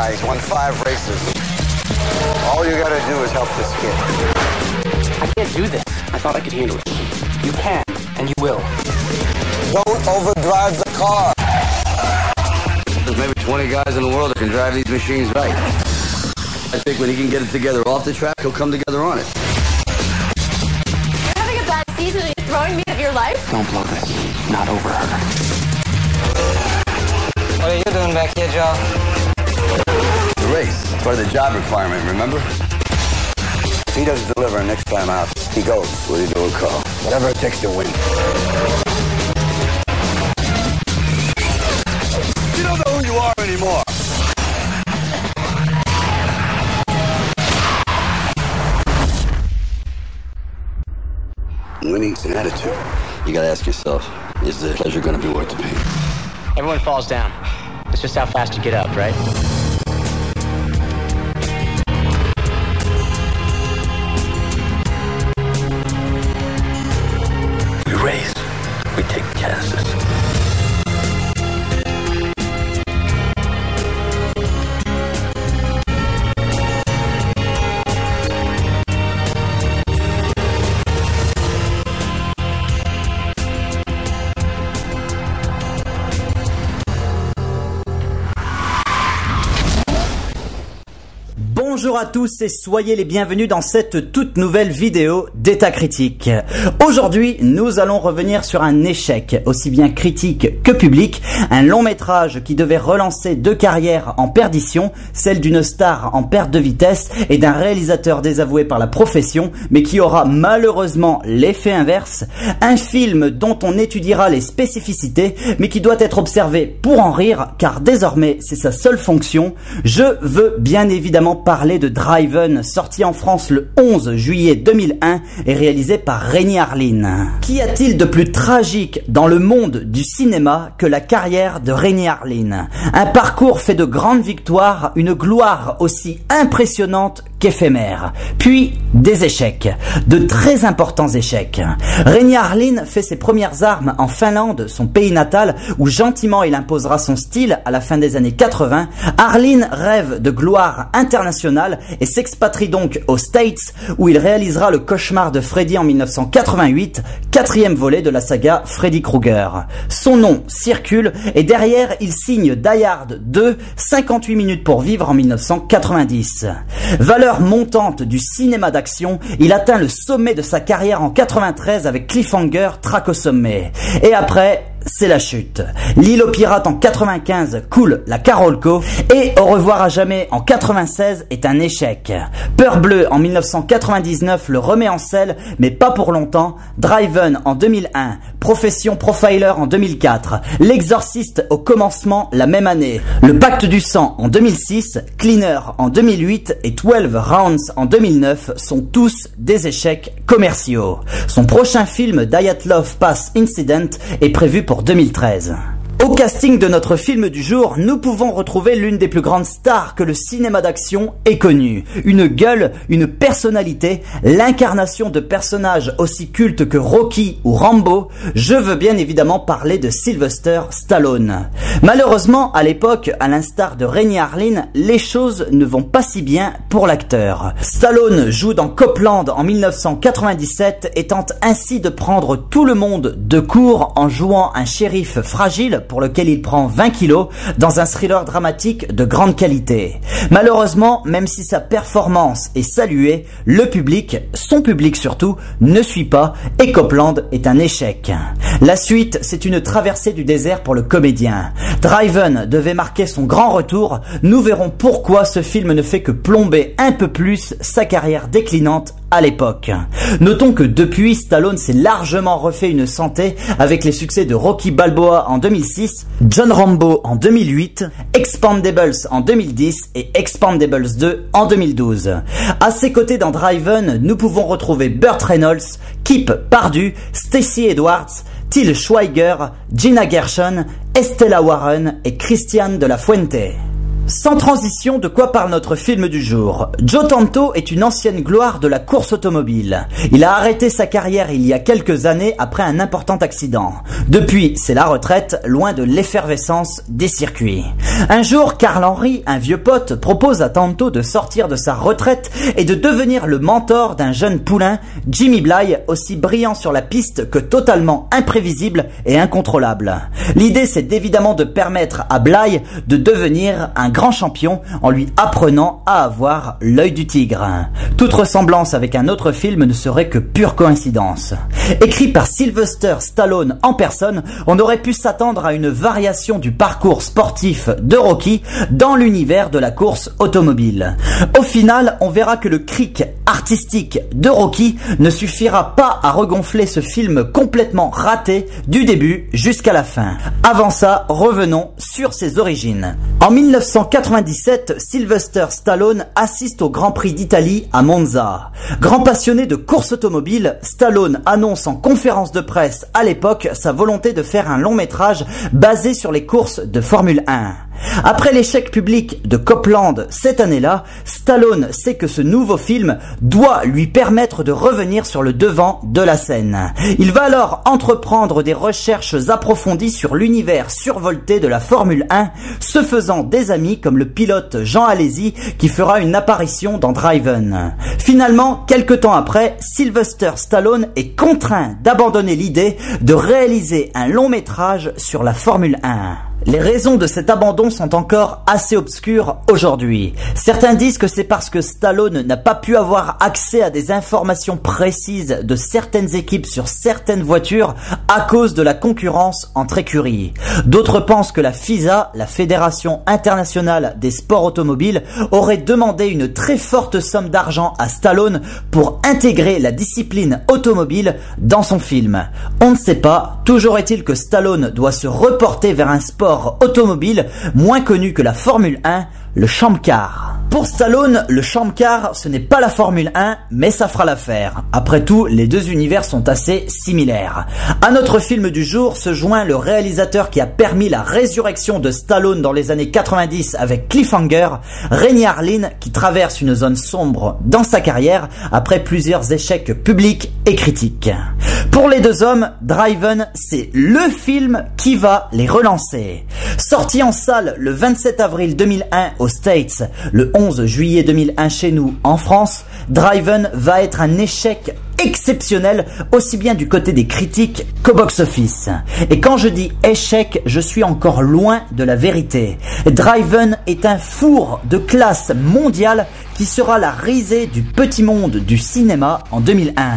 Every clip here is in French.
guy. He's won 5 races. All you gotta do is help this kid. I can't do this. I thought I could handle it. You can, and you will. Don't overdrive the car. There's maybe 20 guys in the world that can drive these machines right. I think when he can get it together off the track, he'll come together on it. You're having a bad season and you're throwing me out of your life? Don't blow this. Not over her. What are you doing back here, Joe? The race, part of the job requirement, remember? If he doesn't deliver next time out, he goes. What do you do a call? Whatever it takes to win. You don't know who you are anymore. Winning's an attitude. You gotta ask yourself, is the pleasure gonna be worth the pain? Everyone falls down. It's just how fast you get up, right? We race. We take chances. Bonjour à tous et soyez les bienvenus dans cette toute nouvelle vidéo d'État Critique. Aujourd'hui, nous allons revenir sur un échec, aussi bien critique que public, un long métrage qui devait relancer 2 carrières en perdition, celle d'une star en perte de vitesse et d'un réalisateur désavoué par la profession, mais qui aura malheureusement l'effet inverse, un film dont on étudiera les spécificités, mais qui doit être observé pour en rire, car désormais c'est sa seule fonction. Je veux bien évidemment parler de Driven, sorti en France le 11 juillet 2001 et réalisé par Renny Harlin. Qu'y a-t-il de plus tragique dans le monde du cinéma que la carrière de Renny Harlin? Un parcours fait de grandes victoires, une gloire aussi impressionnante qu'éphémère, puis des échecs, de très importants échecs. Renny Harlin fait ses premières armes en Finlande, son pays natal, où gentiment il imposera son style à la fin des années 80. Harlin rêve de gloire internationale et s'expatrie donc aux States, où il réalisera Le Cauchemar de Freddy en 1988, 4e volet de la saga Freddy Krueger. Son nom circule et derrière il signe Die Hard 2, 58 minutes pour vivre en 1990. Valeur montante du cinéma d'action, il atteint le sommet de sa carrière en 93 avec Cliffhanger, Traque au sommet. Et après, c'est la chute. L'île aux pirates en 95 coule la Carolco et Au revoir à jamais en 96 est un échec. Peur bleue en 1999 le remet en selle, mais pas pour longtemps. Driven en 2001, Profession Profiler en 2004, L'Exorciste au commencement la même année, Le Pacte du sang en 2006, Cleaner en 2008 et 12 Rounds en 2009 sont tous des échecs commerciaux. Son prochain film Dyatlov Pass Incident est prévu pour 2013. Au casting de notre film du jour, nous pouvons retrouver l'une des plus grandes stars que le cinéma d'action ait connue. Une gueule, une personnalité, l'incarnation de personnages aussi cultes que Rocky ou Rambo. Je veux bien évidemment parler de Sylvester Stallone. Malheureusement, à l'époque, à l'instar de Renny Harlin, les choses ne vont pas si bien pour l'acteur. Stallone joue dans Copland en 1997 et tente ainsi de prendre tout le monde de court en jouant un shérif fragile pour lequel il prend 20 kilos dans un thriller dramatique de grande qualité. Malheureusement, même si sa performance est saluée, le public, son public surtout, ne suit pas et Copland est un échec. La suite, c'est une traversée du désert pour le comédien. Driven devait marquer son grand retour. Nous verrons pourquoi ce film ne fait que plomber un peu plus sa carrière déclinante à l'époque. Notons que depuis, Stallone s'est largement refait une santé avec les succès de Rocky Balboa en 2006, John Rambo en 2008, Expendables en 2010 et Expendables 2 en 2012. À ses côtés dans Driven, nous pouvons retrouver Burt Reynolds, Kip Pardue, Stacey Edwards, Til Schweiger, Gina Gershon, Estella Warren et Christian de la Fuente. Sans transition, de quoi parle notre film du jour? Joe Tanto est une ancienne gloire de la course automobile. Il a arrêté sa carrière il y a quelques années après un important accident. Depuis, c'est la retraite, loin de l'effervescence des circuits. Un jour, Carl Henry, un vieux pote, propose à Tanto de sortir de sa retraite et de devenir le mentor d'un jeune poulain, Jimmy Bly, aussi brillant sur la piste que totalement imprévisible et incontrôlable. L'idée, c'est évidemment de permettre à Bly de devenir un grand champion en lui apprenant à avoir l'œil du tigre. Toute ressemblance avec un autre film ne serait que pure coïncidence. Écrit par Sylvester Stallone en personne, on aurait pu s'attendre à une variation du parcours sportif de Rocky dans l'univers de la course automobile. Au final, on verra que le cric artistique de Rocky ne suffira pas à regonfler ce film complètement raté du début jusqu'à la fin. Avant ça, revenons sur ses origines. En 1997, Sylvester Stallone assiste au Grand Prix d'Italie à Monza. Grand passionné de course automobile, Stallone annonce en conférence de presse à l'époque sa volonté de faire un long métrage basé sur les courses de Formule 1. Après l'échec public de Copland cette année-là, Stallone sait que ce nouveau film doit lui permettre de revenir sur le devant de la scène. Il va alors entreprendre des recherches approfondies sur l'univers survolté de la Formule 1, se faisant des amis comme le pilote Jean Alesi qui fera une apparition dans Driven. Finalement, quelques temps après, Sylvester Stallone est contraint d'abandonner l'idée de réaliser un long métrage sur la Formule 1. Les raisons de cet abandon sont encore assez obscures aujourd'hui. Certains disent que c'est parce que Stallone n'a pas pu avoir accès à des informations précises de certaines équipes sur certaines voitures à cause de la concurrence entre écuries. D'autres pensent que la FISA, la Fédération internationale des sports automobiles, aurait demandé une très forte somme d'argent à Stallone pour intégrer la discipline automobile dans son film. On ne sait pas, toujours est-il que Stallone doit se reporter vers un sport automobile moins connu que la Formule 1, le Champ Car. Pour Stallone, le Champ Car, ce n'est pas la Formule 1, mais ça fera l'affaire. Après tout, les deux univers sont assez similaires. À notre film du jour se joint le réalisateur qui a permis la résurrection de Stallone dans les années 90 avec Cliffhanger, Renny Harlin, qui traverse une zone sombre dans sa carrière après plusieurs échecs publics et critiques. Pour les deux hommes, Driven, c'est le film qui va les relancer. Sorti en salle le 27 avril 2001 aux States, le 11 juillet 2001 chez nous en France, Driven va être un échec exceptionnel, aussi bien du côté des critiques qu'au box-office. Et quand je dis échec, je suis encore loin de la vérité. Driven est un four de classe mondiale qui sera la risée du petit monde du cinéma en 2001.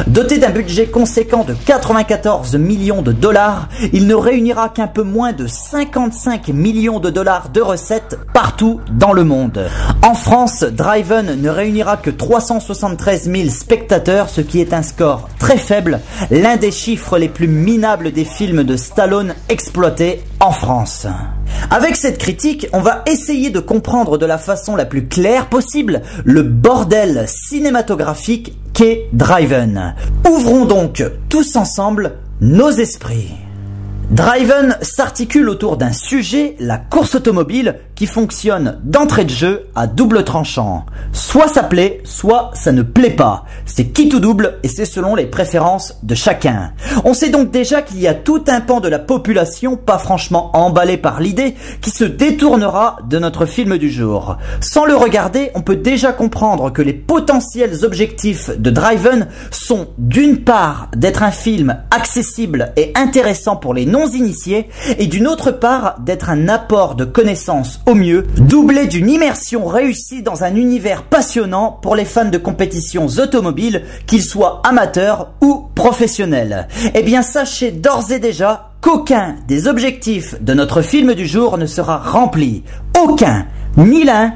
Doté d'un budget conséquent de 94 millions de dollars, il ne réunira qu'un peu moins de 55 millions de dollars de recettes partout dans le monde. En France, Driven ne réunira que 373 000 spectateurs, ce qui est un score très faible, l'un des chiffres les plus minables des films de Stallone exploités en France. Avec cette critique, on va essayer de comprendre de la façon la plus claire possible le bordel cinématographique qu'est Driven. Ouvrons donc tous ensemble nos esprits. Driven s'articule autour d'un sujet, la course automobile, qui fonctionne d'entrée de jeu à double tranchant. Soit ça plaît, soit ça ne plaît pas. C'est quitte ou double et c'est selon les préférences de chacun. On sait donc déjà qu'il y a tout un pan de la population pas franchement emballé par l'idée qui se détournera de notre film du jour. Sans le regarder, on peut déjà comprendre que les potentiels objectifs de Driven sont d'une part d'être un film accessible et intéressant pour les non-initiés et d'une autre part d'être un apport de connaissances au mieux, doublé d'une immersion réussie dans un univers passionnant pour les fans de compétitions automobiles, qu'ils soient amateurs ou professionnels. Eh bien, sachez d'ores et déjà qu'aucun des objectifs de notre film du jour ne sera rempli. Aucun, ni l'un,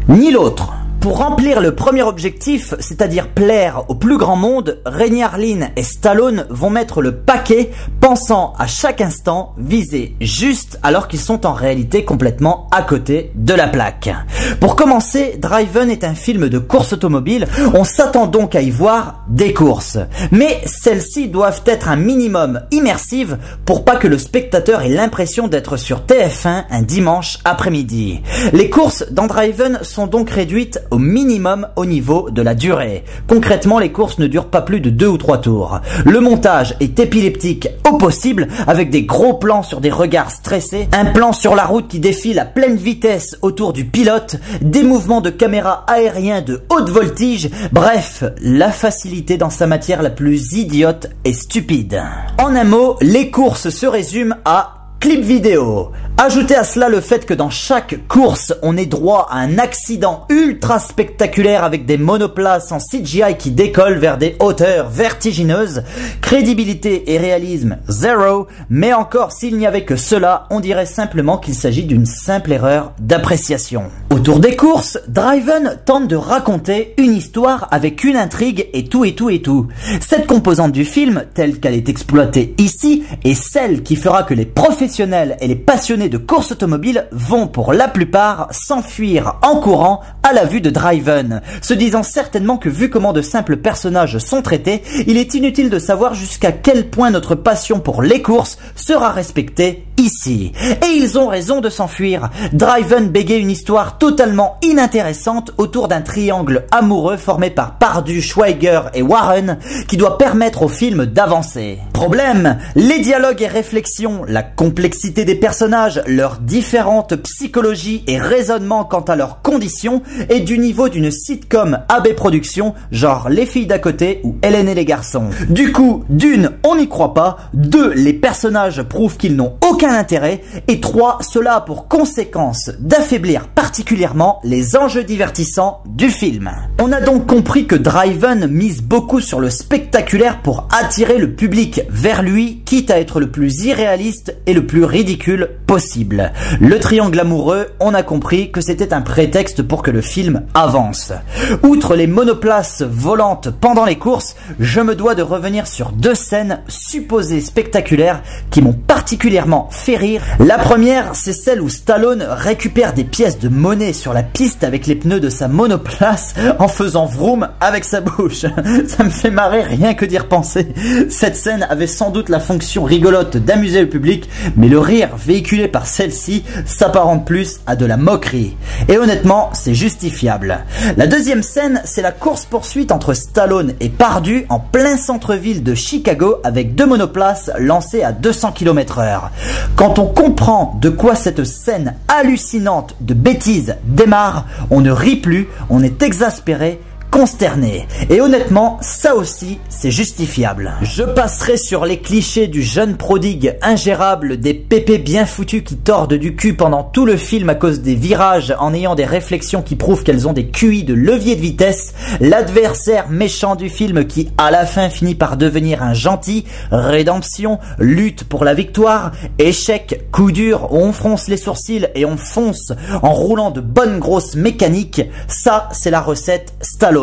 ni l'autre. Pour remplir le premier objectif, c'est-à-dire plaire au plus grand monde, Renny Harlin et Stallone vont mettre le paquet, pensant à chaque instant viser juste alors qu'ils sont en réalité complètement à côté de la plaque. Pour commencer, Driven est un film de course automobile, on s'attend donc à y voir des courses. Mais celles-ci doivent être un minimum immersives pour pas que le spectateur ait l'impression d'être sur TF1 un dimanche après-midi. Les courses dans Driven sont donc réduites au minimum au niveau de la durée. Concrètement, les courses ne durent pas plus de 2 ou 3 tours. Le montage est épileptique au possible, avec des gros plans sur des regards stressés, un plan sur la route qui défile à pleine vitesse autour du pilote, des mouvements de caméra aériens de haute voltige, bref, la facilité dans sa matière la plus idiote et stupide. En un mot, les courses se résument à clip vidéo. Ajoutez à cela le fait que dans chaque course, on ait droit à un accident ultra spectaculaire avec des monoplaces en CGI qui décollent vers des hauteurs vertigineuses. Crédibilité et réalisme, zéro. Mais encore, s'il n'y avait que cela, on dirait simplement qu'il s'agit d'une simple erreur d'appréciation. Autour des courses, Driven tente de raconter une histoire avec une intrigue et tout. Cette composante du film, telle qu'elle est exploitée ici, est celle qui fera que les professionnels et les passionnés de course automobile vont pour la plupart s'enfuir en courant à la vue de Driven, se disant certainement que vu comment de simples personnages sont traités, il est inutile de savoir jusqu'à quel point notre passion pour les courses sera respectée ici. Et ils ont raison de s'enfuir. Driven bégaye une histoire totalement inintéressante autour d'un triangle amoureux formé par Pardue, Schweiger et Warren qui doit permettre au film d'avancer. Problème, les dialogues et réflexions, la complexité des personnages, leurs différentes psychologies et raisonnements quant à leurs conditions est du niveau d'une sitcom AB Productions, genre Les filles d'à côté ou Hélène et les garçons. Du coup, d'une, on n'y croit pas, 2, les personnages prouvent qu'ils n'ont aucun intérêt, et 3, cela a pour conséquence d'affaiblir particulièrement les enjeux divertissants du film. On a donc compris que Driven mise beaucoup sur le spectaculaire pour attirer le public vers lui, quitte à être le plus irréaliste et le plus ridicule possible. Le triangle amoureux, on a compris que c'était un prétexte pour que le film avance. Outre les monoplaces volantes pendant les courses, je me dois de revenir sur 2 scènes supposées spectaculaires qui m'ont particulièrement fait rire. La première, c'est celle où Stallone récupère des pièces de monnaie sur la piste avec les pneus de sa monoplace en faisant vroom avec sa bouche. Ça me fait marrer rien que d'y repenser. Cette scène avait sans doute la fonction rigolote d'amuser le public, mais le rire véhiculé par celle-ci s'apparente plus à de la moquerie. Et honnêtement, c'est justifiable. La deuxième scène, c'est la course-poursuite entre Stallone et Pardue en plein centre-ville de Chicago avec 2 monoplaces lancées à 200 km/h. Quand on comprend de quoi cette scène hallucinante de bêtises démarre, on ne rit plus, on est exaspéré, consterné. Et honnêtement, ça aussi, c'est justifiable. Je passerai sur les clichés du jeune prodigue ingérable, des pépés bien foutus qui tordent du cul pendant tout le film à cause des virages en ayant des réflexions qui prouvent qu'elles ont des QI de levier de vitesse, l'adversaire méchant du film qui à la fin finit par devenir un gentil, rédemption, lutte pour la victoire, échec, coup dur, où on fronce les sourcils et on fonce en roulant de bonnes grosses mécaniques, ça c'est la recette Stallone.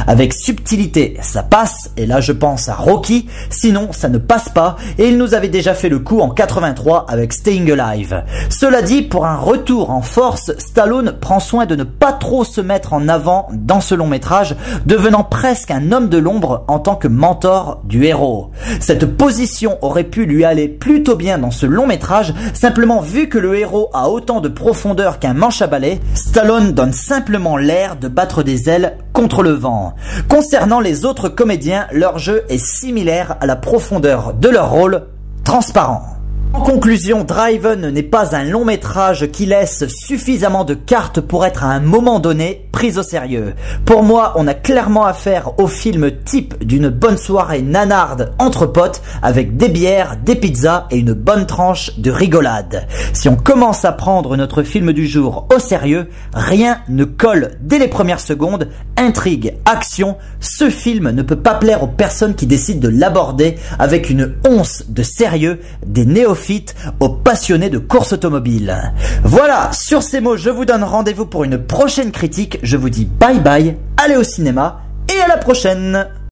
Avec subtilité, ça passe, et là je pense à Rocky, sinon ça ne passe pas, et il nous avait déjà fait le coup en 83 avec Staying Alive. Cela dit, pour un retour en force, Stallone prend soin de ne pas trop se mettre en avant dans ce long métrage, devenant presque un homme de l'ombre en tant que mentor du héros. Cette position aurait pu lui aller plutôt bien dans ce long métrage, simplement vu que le héros a autant de profondeur qu'un manche à balai, Stallone donne simplement l'air de battre des ailes contre le vent. Concernant les autres comédiens, leur jeu est similaire à la profondeur de leur rôle, transparent. En conclusion, Driven n'est pas un long métrage qui laisse suffisamment de cartes pour être à un moment donné pris au sérieux. Pour moi, on a clairement affaire au film type d'une bonne soirée nanarde entre potes avec des bières, des pizzas et une bonne tranche de rigolade. Si on commence à prendre notre film du jour au sérieux, rien ne colle dès les premières secondes. Intrigue, action, ce film ne peut pas plaire aux personnes qui décident de l'aborder avec une once de sérieux, des néophytes profite aux passionnés de course automobile. Voilà, sur ces mots, je vous donne rendez-vous pour une prochaine critique. Je vous dis bye bye, allez au cinéma et à la prochaine.